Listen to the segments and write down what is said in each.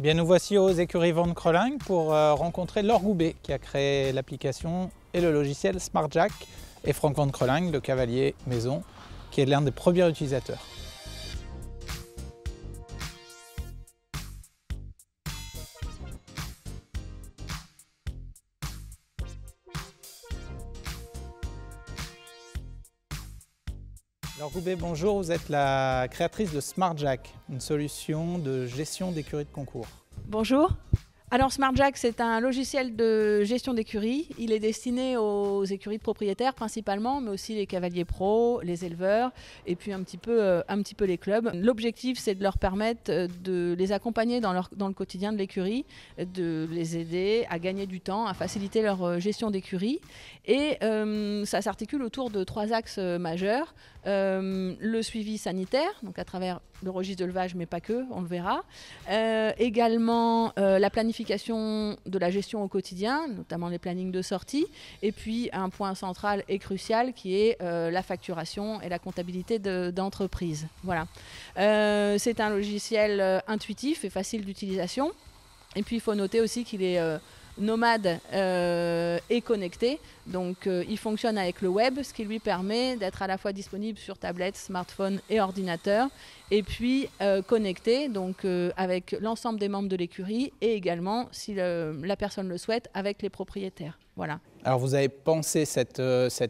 Bien, nous voici aux écuries Van Kreuling pour rencontrer Laure Goubet qui a créé l'application et le logiciel SmartJack et Franck Van Kreuling, le cavalier maison, qui est l'un des premiers utilisateurs. Laure Goubet, bonjour, vous êtes la créatrice de SmartJack, une solution de gestion d'écuries de concours. Bonjour. Alors SmartJack, c'est un logiciel de gestion d'écuries. Il est destiné aux écuries de propriétaires principalement, mais aussi les cavaliers pros, les éleveurs et puis un petit peu les clubs. L'objectif, c'est de leur permettre de les accompagner dans le quotidien de l'écurie, de les aider à gagner du temps, à faciliter leur gestion d'écurie. Et ça s'articule autour de 3 axes majeurs. Le suivi sanitaire, donc à travers le registre d'élevage, mais pas que, on le verra. Également la planification de la gestion au quotidien, notamment les plannings de sortie. Et puis un point central et crucial qui est la facturation et la comptabilité d'entreprise. Voilà. C'est un logiciel intuitif et facile d'utilisation. Et puis il faut noter aussi qu'il est nomade et connecté, donc il fonctionne avec le web, ce qui lui permet d'être à la fois disponible sur tablette, smartphone et ordinateur, et puis connecté donc avec l'ensemble des membres de l'écurie et également, si la personne le souhaite, avec les propriétaires. Voilà. Alors vous avez pensé cette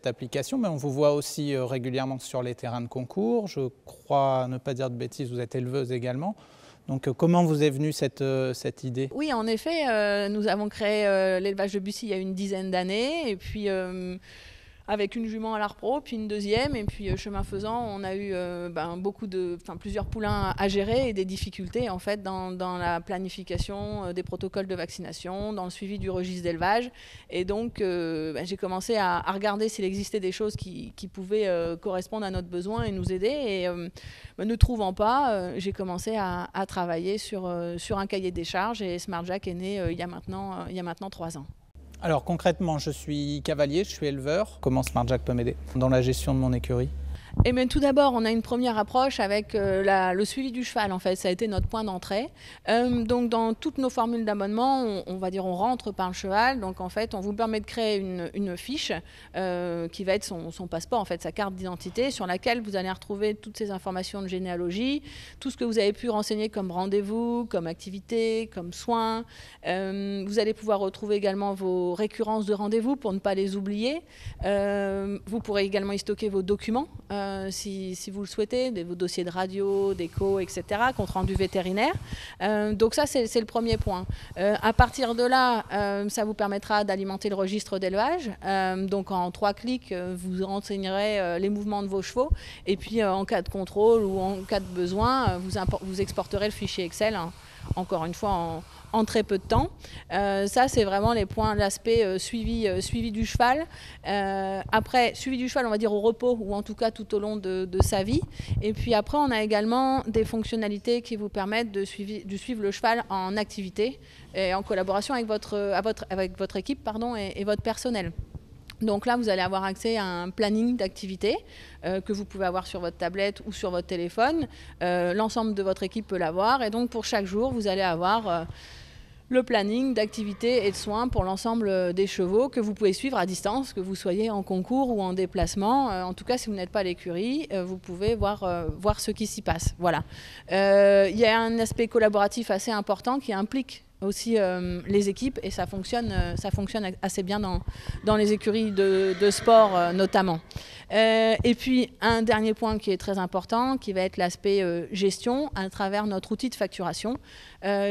application, mais on vous voit aussi régulièrement sur les terrains de concours. Je crois ne pas dire de bêtises, vous êtes éleveuse également. Donc comment vous est venue cette idée? Oui, en effet, nous avons créé l'élevage de Bussy il y a une dizaine d'années, et puis avec une jument à l'Arpro, puis une deuxième, et puis chemin faisant, on a eu plusieurs poulains à gérer et des difficultés en fait dans la planification des protocoles de vaccination, dans le suivi du registre d'élevage, et donc j'ai commencé à regarder s'il existait des choses qui pouvaient correspondre à notre besoin et nous aider, et ne trouvant pas, j'ai commencé à travailler sur un cahier des charges, et SmartJack est né il y a maintenant 3 ans. Alors concrètement, je suis cavalier, je suis éleveur. Comment SmartJack peut m'aider dans la gestion de mon écurie? Et bien, tout d'abord, on a une première approche avec le suivi du cheval. En fait, ça a été notre point d'entrée. Donc, dans toutes nos formules d'abonnement, on rentre par le cheval. Donc, en fait, on vous permet de créer une fiche qui va être son passeport, en fait, sa carte d'identité, sur laquelle vous allez retrouver toutes ces informations de généalogie, tout ce que vous avez pu renseigner comme rendez-vous, comme activité, comme soins. Vous allez pouvoir retrouver également vos récurrences de rendez-vous pour ne pas les oublier. Vous pourrez également y stocker vos documents. Si vous le souhaitez, vos dossiers de radio, d'écho, etc., compte rendu vétérinaire. Donc ça, c'est le premier point. À partir de là, ça vous permettra d'alimenter le registre d'élevage. Donc en 3 clics, vous renseignerez les mouvements de vos chevaux. Et puis en cas de contrôle ou en cas de besoin, vous exporterez le fichier Excel, hein, encore une fois en très peu de temps. Ça, c'est vraiment les points, l'aspect suivi du cheval. Après, suivi du cheval, on va dire au repos, ou en tout cas tout au long de sa vie. Et puis après, on a également des fonctionnalités qui vous permettent de suivre le cheval en activité et en collaboration avec votre équipe et votre personnel. Donc là, vous allez avoir accès à un planning d'activité que vous pouvez avoir sur votre tablette ou sur votre téléphone. L'ensemble de votre équipe peut l'avoir. Et donc, pour chaque jour, vous allez avoir le planning d'activité et de soins pour l'ensemble des chevaux que vous pouvez suivre à distance, que vous soyez en concours ou en déplacement. En tout cas, si vous n'êtes pas à l'écurie, vous pouvez voir ce qui s'y passe. Voilà. Il y a un aspect collaboratif assez important qui implique aussi les équipes, et ça fonctionne assez bien dans les écuries de sport notamment. Et puis un dernier point qui est très important, qui va être l'aspect gestion à travers notre outil de facturation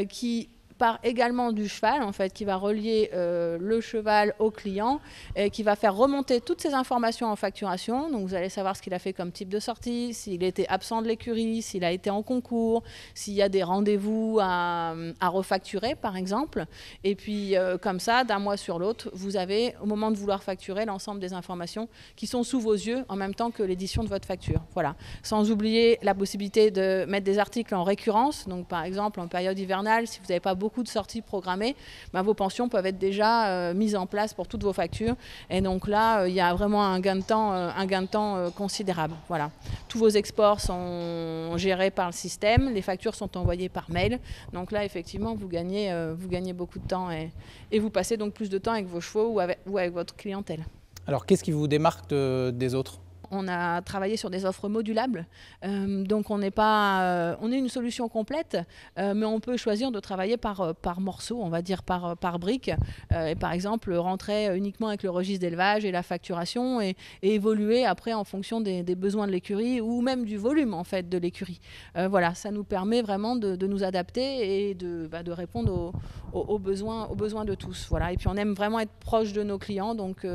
qui part également du cheval, en fait, qui va relier le cheval au client, et qui va faire remonter toutes ces informations en facturation. Donc vous allez savoir ce qu'il a fait comme type de sortie, s'il était absent de l'écurie, s'il a été en concours, s'il y a des rendez-vous à refacturer, par exemple. Et puis comme ça, d'un mois sur l'autre, vous avez, au moment de vouloir facturer, l'ensemble des informations qui sont sous vos yeux en même temps que l'édition de votre facture. Voilà. Sans oublier la possibilité de mettre des articles en récurrence. Donc par exemple, en période hivernale, si vous n'avez pas beaucoup beaucoup de sorties programmées, vos pensions peuvent être déjà mises en place pour toutes vos factures. Et donc là, il y a vraiment un gain de temps considérable. Voilà. Tous vos exports sont gérés par le système, les factures sont envoyées par mail. Donc là, effectivement, vous gagnez beaucoup de temps et vous passez donc plus de temps avec vos chevaux ou avec votre clientèle. Alors, qu'est-ce qui vous démarque des autres ? On a travaillé sur des offres modulables, donc on est une solution complète, mais on peut choisir de travailler par morceaux, on va dire par briques, et par exemple rentrer uniquement avec le registre d'élevage et la facturation et évoluer après en fonction des besoins de l'écurie ou même du volume en fait de l'écurie. Voilà, ça nous permet vraiment de nous adapter et de répondre aux besoins de tous. Voilà. Et puis on aime vraiment être proche de nos clients, donc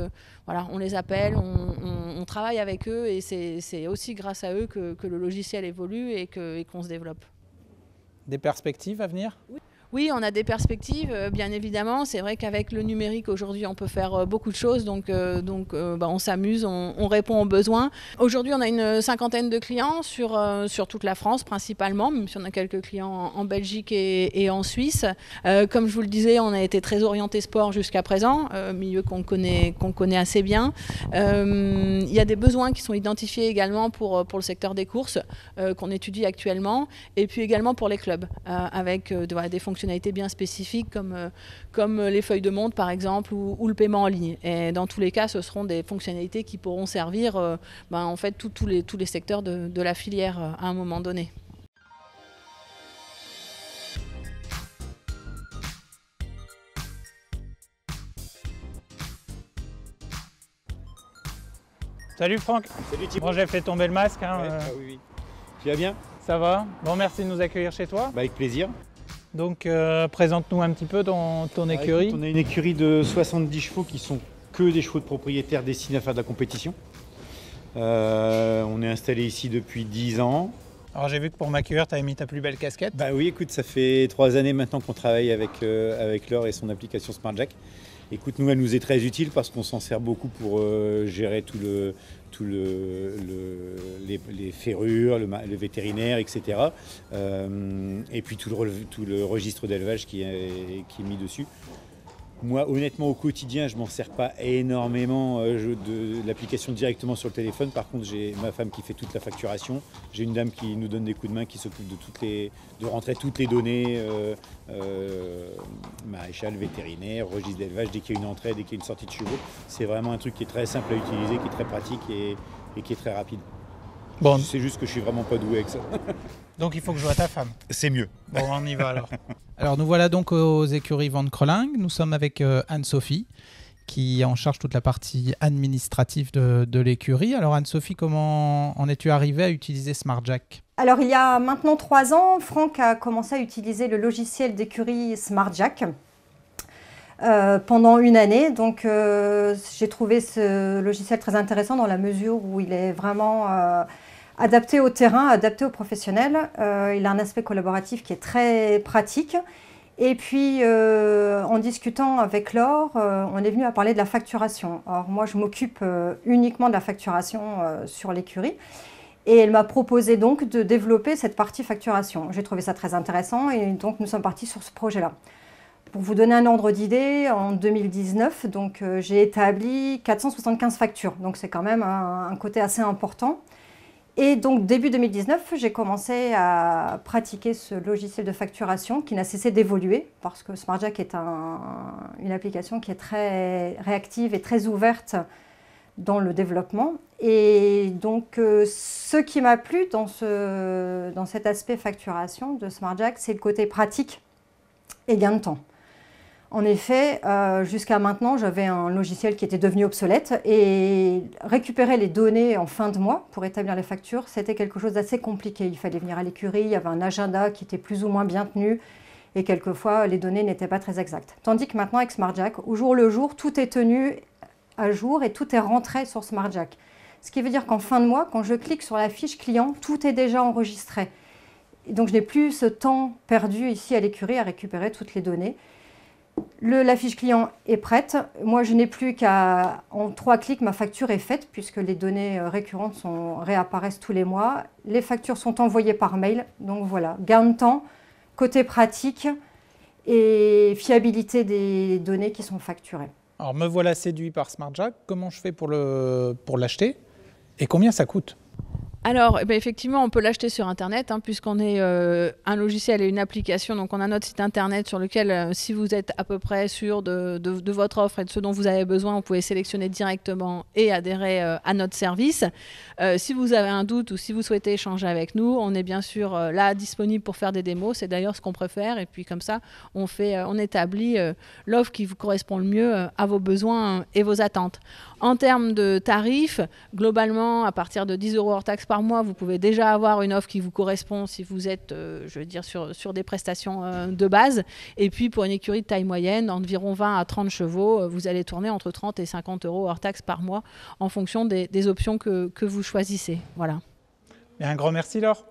voilà, on les appelle, on travaille avec eux et c'est aussi grâce à eux que le logiciel évolue et qu'on se développe. Des perspectives à venir ? Oui, on a des perspectives, bien évidemment. C'est vrai qu'avec le numérique, aujourd'hui, on peut faire beaucoup de choses. Donc on s'amuse, on répond aux besoins. Aujourd'hui, on a une 50aine de clients sur toute la France, principalement, même si on a quelques clients en Belgique et en Suisse. Comme je vous le disais, on a été très orienté sport jusqu'à présent, milieu qu'on connaît assez bien. Il y a des besoins qui sont identifiés également pour le secteur des courses, qu'on étudie actuellement, et puis également pour les clubs, avec des fonctionnalités bien spécifiques comme les feuilles de montre par exemple ou le paiement en ligne. Et dans tous les cas, ce seront des fonctionnalités qui pourront servir en fait tous les secteurs de la filière à un moment donné. Salut Franck. Salut Thibaut. Bon, j'ai fait tomber le masque. Oui. Tu vas bien? Ça va? Bon, merci de nous accueillir chez toi. Avec plaisir. Donc, présente-nous un petit peu ton écurie. Écoute, on a une écurie de 70 chevaux qui sont que des chevaux de propriétaires destinés à faire de la compétition. On est installé ici depuis 10 ans. Alors, j'ai vu que pour m'accueillir, tu avais mis ta plus belle casquette. Bah oui, écoute, ça fait 3 années maintenant qu'on travaille avec Laure et son application SmartJack. Écoute, nous, elle nous est très utile parce qu'on s'en sert beaucoup pour gérer les ferrures, le vétérinaire, etc. Et puis tout le registre d'élevage qui est mis dessus. Moi, honnêtement, au quotidien, je ne m'en sers pas énormément de l'application directement sur le téléphone. Par contre, j'ai ma femme qui fait toute la facturation. J'ai une dame qui nous donne des coups de main, qui s'occupe de rentrer toutes les données, maréchal, vétérinaire, registre d'élevage, dès qu'il y a une entrée, dès qu'il y a une sortie de chevaux. C'est vraiment un truc qui est très simple à utiliser, qui est très pratique et qui est très rapide. Bon. C'est juste que je suis vraiment pas doué avec ça. Donc il faut que je voie ta femme. C'est mieux. Bon, on y va alors. Alors nous voilà donc aux écuries Van Crelingue. Nous sommes avec Anne-Sophie qui est en charge toute la partie administrative de l'écurie. Alors Anne-Sophie, comment en es-tu arrivée à utiliser SmartJack ? Alors il y a maintenant 3 ans, Franck a commencé à utiliser le logiciel d'écurie SmartJack pendant une année. Donc j'ai trouvé ce logiciel très intéressant dans la mesure où il est vraiment adapté au terrain, adapté aux professionnels. Il a un aspect collaboratif qui est très pratique. Et puis, en discutant avec Laure, on est venu à parler de la facturation. Alors moi, je m'occupe uniquement de la facturation sur l'écurie. Et elle m'a proposé donc de développer cette partie facturation. J'ai trouvé ça très intéressant et donc nous sommes partis sur ce projet-là. Pour vous donner un ordre d'idée, en 2019, donc, j'ai établi 475 factures. Donc c'est quand même un côté assez important. Et donc, début 2019, j'ai commencé à pratiquer ce logiciel de facturation qui n'a cessé d'évoluer parce que SmartJack est une application qui est très réactive et très ouverte dans le développement. Et donc, ce qui m'a plu dans cet aspect facturation de SmartJack, c'est le côté pratique et gain de temps. En effet, jusqu'à maintenant, j'avais un logiciel qui était devenu obsolète et récupérer les données en fin de mois pour établir les factures, c'était quelque chose d'assez compliqué. Il fallait venir à l'écurie, il y avait un agenda qui était plus ou moins bien tenu et quelquefois, les données n'étaient pas très exactes. Tandis que maintenant, avec SmartJack, au jour le jour, tout est tenu à jour et tout est rentré sur SmartJack. Ce qui veut dire qu'en fin de mois, quand je clique sur la fiche client, tout est déjà enregistré. Et donc, je n'ai plus ce temps perdu ici à l'écurie à récupérer toutes les données. La fiche client est prête. Moi, je n'ai plus qu'à, en 3 clics, ma facture est faite puisque les données récurrentes réapparaissent tous les mois. Les factures sont envoyées par mail. Donc voilà, gain de temps, côté pratique et fiabilité des données qui sont facturées. Alors me voilà séduit par SmartJack. Comment je fais pour l'acheter et combien ça coûte? Alors, effectivement, on peut l'acheter sur Internet, puisqu'on est un logiciel et une application. Donc, on a notre site Internet sur lequel, si vous êtes à peu près sûr de votre offre et de ce dont vous avez besoin, vous pouvez sélectionner directement et adhérer à notre service. Si vous avez un doute ou si vous souhaitez échanger avec nous, on est bien sûr là disponible pour faire des démos. C'est d'ailleurs ce qu'on préfère. Et puis, comme ça, on établit l'offre qui vous correspond le mieux à vos besoins et vos attentes. En termes de tarifs, globalement, à partir de 10 € hors taxe par mois, vous pouvez déjà avoir une offre qui vous correspond si vous êtes, je veux dire, sur des prestations de base. Et puis, pour une écurie de taille moyenne, d'environ 20 à 30 chevaux, vous allez tourner entre 30 et 50 € hors taxe par mois en fonction des options que vous choisissez. Voilà. Et un grand merci, Laure.